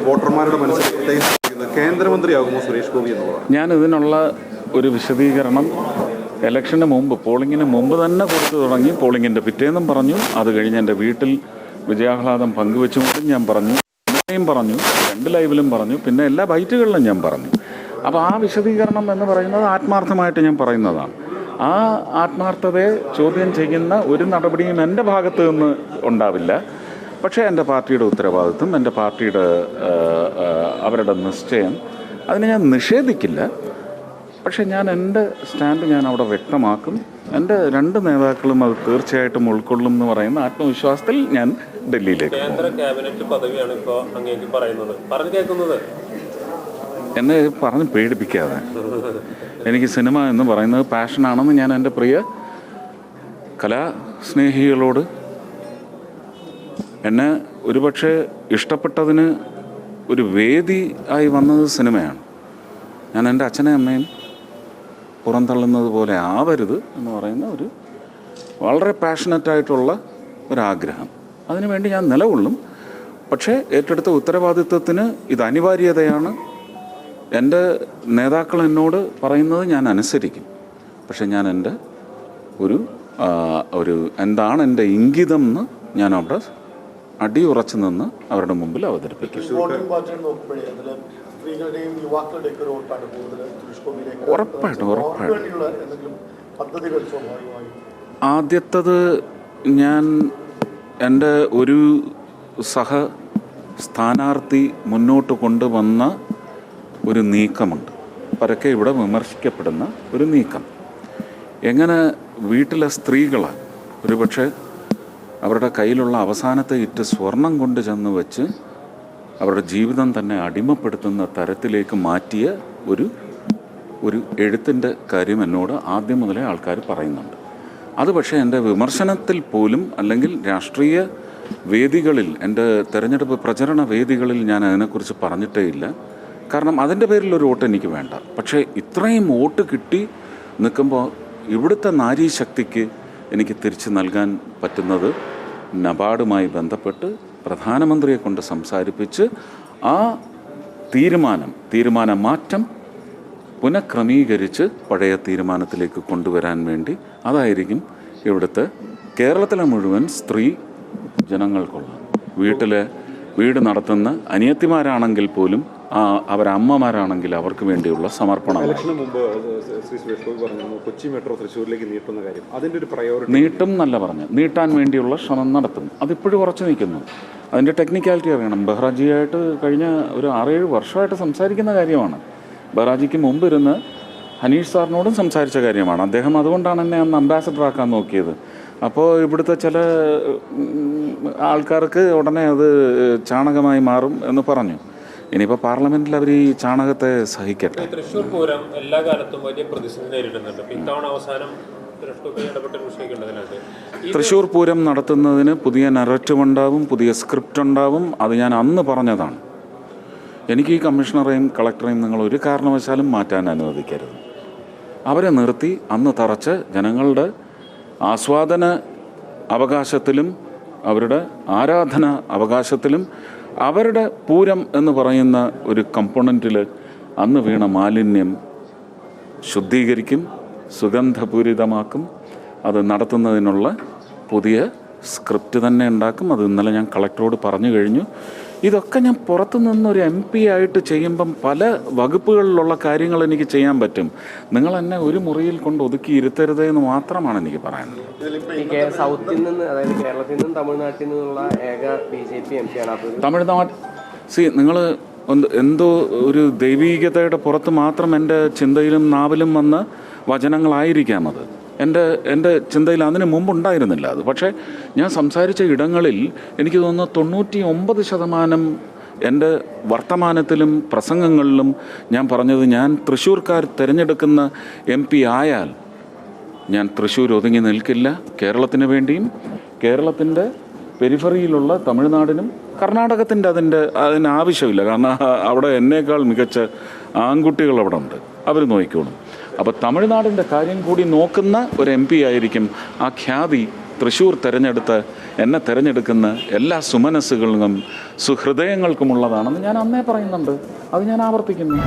വോട്ടർമാരുടെ മനസ്സിൽ കേന്ദ്രമന്ത്രിയാകുമോ സുരേഷ് ഗോപി എന്നുള്ളതാണ്. ഞാൻ ഇതിനുള്ള ഒരു വിശദീകരണം ഇലക്ഷന് മുമ്പ്, പോളിംഗിന് മുമ്പ് തന്നെ കൊടുത്തു തുടങ്ങി. പോളിംഗിൻ്റെ പിറ്റേന്നും പറഞ്ഞു, അത് കഴിഞ്ഞ് എൻ്റെ വീട്ടിൽ വിജയാഹ്ലാദം പങ്കുവെച്ചുകൊണ്ടും ഞാൻ പറഞ്ഞു, പറഞ്ഞു, 2 ലൈവിലും പറഞ്ഞു, പിന്നെ എല്ലാ ബൈറ്റുകളിലും ഞാൻ പറഞ്ഞു. അപ്പോൾ ആ വിശദീകരണം എന്ന് പറയുന്നത് ആത്മാർത്ഥമായിട്ട് ഞാൻ പറയുന്നതാണ്. ആ ആത്മാർത്ഥതയെ ചോദ്യം ചെയ്യുന്ന ഒരു നടപടിയും എൻ്റെ ഭാഗത്ത് നിന്ന് ഉണ്ടാവില്ല. പക്ഷേ എൻ്റെ പാർട്ടിയുടെ ഉത്തരവാദിത്വം, എൻ്റെ പാർട്ടിയുടെ അവരുടെ നിശ്ചയം, അതിനെ ഞാൻ നിഷേധിക്കില്ല. പക്ഷേ ഞാൻ എൻ്റെ സ്റ്റാൻഡ് ഞാൻ അവിടെ വ്യക്തമാക്കും. എൻ്റെ 2 നേതാക്കളും അത് തീർച്ചയായിട്ടും ഉൾക്കൊള്ളും എന്ന് പറയുന്ന ആത്മവിശ്വാസത്തിൽ ഞാൻ ഡൽഹിയിലേക്ക് കേന്ദ്ര ക്യാബിനറ്റ് പദവിയാണ് ഇപ്പോൾ അങ്ങേക്ക് പറയുന്നത്, പറഞ്ഞു കേൾക്കുന്നത്. എന്നെ പറഞ്ഞ് പേടിപ്പിക്കാതെ. എനിക്ക് സിനിമ എന്ന് പറയുന്നത് പാഷനാണെന്ന് ഞാൻ എൻ്റെ പ്രിയ കലാസ്നേഹികളോട്, എന്നെ ഒരുപക്ഷെ ഇഷ്ടപ്പെട്ടതിന് ഒരു വേദി ആയി വന്നത് സിനിമയാണ്. ഞാൻ എൻ്റെ അച്ഛനെയും അമ്മയും പുറന്തള്ളുന്നത് പോലെ ആവരുത് എന്ന് പറയുന്ന ഒരു വളരെ പാഷനറ്റായിട്ടുള്ള ഒരാഗ്രഹം. അതിനുവേണ്ടി ഞാൻ നിലകൊള്ളും. പക്ഷേ ഏറ്റെടുത്ത ഉത്തരവാദിത്വത്തിന് ഇത് അനിവാര്യതയാണ്. എൻ്റെ നേതാക്കൾ എന്നോട് പറയുന്നത് ഞാൻ അനുസരിക്കും. പക്ഷെ ഞാൻ എൻ്റെ ഒരു എന്താണ് എൻ്റെ ഇംഗിതം എന്ന് ഞാൻ അവിടെ അടിയുറച്ചു നിന്ന് അവരുടെ മുമ്പിൽ അവതരിപ്പിക്കും. ഉറപ്പായിട്ടും. ആദ്യത്തത്, ഞാൻ എൻ്റെ ഒരു സ്ഥാനാർത്ഥി മുന്നോട്ട് കൊണ്ടുവന്ന ഒരു നീക്കമുണ്ട്, പരക്കെ ഇവിടെ വിമർശിക്കപ്പെടുന്ന ഒരു നീക്കം. എങ്ങനെ വീട്ടിലെ സ്ത്രീകൾ ഒരുപക്ഷെ അവരുടെ കയ്യിലുള്ള അവസാനത്തെ ഇറ്റ് സ്വർണം കൊണ്ട് ചെന്ന് വെച്ച് അവരുടെ ജീവിതം തന്നെ അടിമപ്പെടുത്തുന്ന തരത്തിലേക്ക് മാറ്റിയ ഒരു എഴുത്തിൻ്റെ കാര്യം എന്നോട് ആദ്യം മുതലേ ആൾക്കാർ പറയുന്നുണ്ട്. അത് പക്ഷേ എൻ്റെ വിമർശനത്തിൽ പോലും, അല്ലെങ്കിൽ രാഷ്ട്രീയ വേദികളിൽ, എൻ്റെ തെരഞ്ഞെടുപ്പ് പ്രചരണ വേദികളിൽ ഞാൻ അതിനെക്കുറിച്ച് പറഞ്ഞിട്ടേ ഇല്ല. കാരണം അതിൻ്റെ പേരിൽ ഒരു വോട്ട് എനിക്ക് വേണ്ട. പക്ഷേ ഇത്രയും വോട്ട് കിട്ടി നിൽക്കുമ്പോൾ ഇവിടുത്തെ നാരീശക്തിക്ക് എനിക്ക് തിരിച്ചു നൽകാൻ പറ്റുന്നത് നബാർഡുമായി ബന്ധപ്പെട്ട് പ്രധാനമന്ത്രിയെ കൊണ്ട് സംസാരിപ്പിച്ച് ആ തീരുമാന മാറ്റം പുനഃക്രമീകരിച്ച് പഴയ തീരുമാനത്തിലേക്ക് കൊണ്ടുവരാൻ വേണ്ടി, അതായിരിക്കും ഇവിടുത്തെ കേരളത്തിലെ മുഴുവൻ സ്ത്രീ ജനങ്ങൾക്കുള്ള, വീട് നടത്തുന്ന അനിയത്തിമാരാണെങ്കിൽ പോലും, അവരമ്മമാരാണെങ്കിൽ അവർക്ക് വേണ്ടിയുള്ള സമർപ്പണം. ഇലക്ഷന് മുമ്പ് ശ്രീ സുരേഷ് ഗോപി പറഞ്ഞു കൊച്ചി മെട്രോ തൃശ്ശൂരിലേക്ക് നീട്ടുന്ന കാര്യം, അതിൻ്റെ ഒരു പ്രയോറിറ്റി. നീട്ടും എന്നല്ല പറഞ്ഞു, നീട്ടാൻ വേണ്ടിയുള്ള ശ്രമം നടത്തും. അതിപ്പോഴും ഉറച്ചു നിൽക്കുന്നു. അതിൻ്റെ ടെക്നിക്കാലിറ്റി അറിയണം. ബെഹ്റാജിയായിട്ട് കഴിഞ്ഞ ഒരു 6-7 വർഷമായിട്ട് സംസാരിക്കുന്ന കാര്യമാണ്. ബെഹ്റാജിക്ക് മുമ്പ് ഇരുന്ന് ഹനീഷ് സാറിനോടും സംസാരിച്ച കാര്യമാണ്. അദ്ദേഹം അതുകൊണ്ടാണ് എന്നെ അന്ന് അംബാസഡർ ആക്കാൻ നോക്കിയത്. അപ്പോൾ ഇവിടുത്തെ ചില ആൾക്കാർക്ക് ഉടനെ അത് ചാണകമായി മാറും എന്ന് പറഞ്ഞു. ഇനിയിപ്പോൾ പാർലമെന്റിൽ അവർ ഈ ചാണകത്തെ സഹിക്കട്ടെ. തൃശ്ശൂർ പൂരം എല്ലാ കാലത്തും വലിയ പ്രതിസന്ധി നേരിടുന്നുണ്ട്. ഇത്തവണ അവസാനം തൃശ്ശൂർ പൂരം നടത്തുന്നതിന് പുതിയ നറേറ്റീവ് ഉണ്ടാവും, പുതിയ സ്ക്രിപ്റ്റ് ഉണ്ടാവും. അത് ഞാൻ അന്ന് പറഞ്ഞതാണ്. എനിക്ക് ഈ കമ്മീഷണറെയും കളക്ടറെയും നിങ്ങൾ ഒരു കാരണവശാലും മാറ്റാൻ അനുവദിക്കരുത്. അവരെ നിർത്തി അന്ന് തറച്ച് ജനങ്ങളുടെ ആസ്വാദന അവകാശത്തിലും അവരുടെ ആരാധന അവകാശത്തിലും അവരുടെ പൂരം എന്ന് പറയുന്ന ഒരു കമ്പോണൻറ്റിൽ അന്ന് വീണ മാലിന്യം ശുദ്ധീകരിക്കും, സുഗന്ധപൂരിതമാക്കും. അത് നടത്തുന്നതിനുള്ള പുതിയ സ്ക്രിപ്റ്റ് തന്നെ ഉണ്ടാക്കും. അത് ഇന്നലെ ഞാൻ കളക്ടറോട് പറഞ്ഞു കഴിഞ്ഞു. ഇതൊക്കെ ഞാൻ പുറത്തു നിന്നൊരു MP ആയിട്ട് ചെയ്യുമ്പം പല വകുപ്പുകളിലുള്ള കാര്യങ്ങൾ എനിക്ക് ചെയ്യാൻ പറ്റും. നിങ്ങൾ എന്നെ ഒരു മുറിയിൽ കൊണ്ട് ഒതുക്കി ഇരുത്തരുത് എന്ന് മാത്രമാണ് എനിക്ക് പറയാനുള്ളത്. സൗത്തിൽ നിന്ന്, അതായത് കേരളത്തിൽ നിന്നും തമിഴ്നാട്ടിൽ നിന്നുള്ള ഏക BJP MP ആണ്. തമിഴ്നാട് നിങ്ങൾ എന്തോ ഒരു ദൈവീകതയുടെ പുറത്ത് മാത്രം എൻ്റെ ചിന്തയിലും നാവിലും വന്ന വചനങ്ങളായിരിക്കാം അത്. എൻ്റെ ചിന്തയിൽ അതിന് മുമ്പുണ്ടായിരുന്നില്ല അത്. പക്ഷേ ഞാൻ സംസാരിച്ച ഇടങ്ങളിൽ എനിക്ക് തോന്നുന്നു 99% എൻ്റെ വർത്തമാനത്തിലും പ്രസംഗങ്ങളിലും ഞാൻ പറഞ്ഞത്, ഞാൻ തൃശ്ശൂർക്കാർ തിരഞ്ഞെടുക്കുന്ന MP ആയാൽ ഞാൻ തൃശ്ശൂർ ഒതുങ്ങി നിൽക്കില്ല. കേരളത്തിന് വേണ്ടിയും കേരളത്തിൻ്റെ പെരിഫറിയിലുള്ള തമിഴ്നാടിനും കർണാടകത്തിൻ്റെ അതിന് ആവശ്യമില്ല. കാരണം അവിടെ എന്നേക്കാൾ മികച്ച ആൺകുട്ടികൾ അവിടെ ഉണ്ട്, അവർ നോക്കിക്കോളും. അപ്പോൾ തമിഴ്നാടിൻ്റെ കാര്യം കൂടി നോക്കുന്ന ഒരു MP ആയിരിക്കും ആ ഖ്യാതി തൃശ്ശൂർ തിരഞ്ഞെടുത്ത എന്നെ തിരഞ്ഞെടുക്കുന്ന എല്ലാ സുമനസ്സുകൾക്കും സുഹൃദയങ്ങൾക്കുമുള്ളതാണെന്ന് ഞാൻ അന്നേ പറയുന്നുണ്ട്. അത് ഞാൻ ആവർത്തിക്കുന്നു.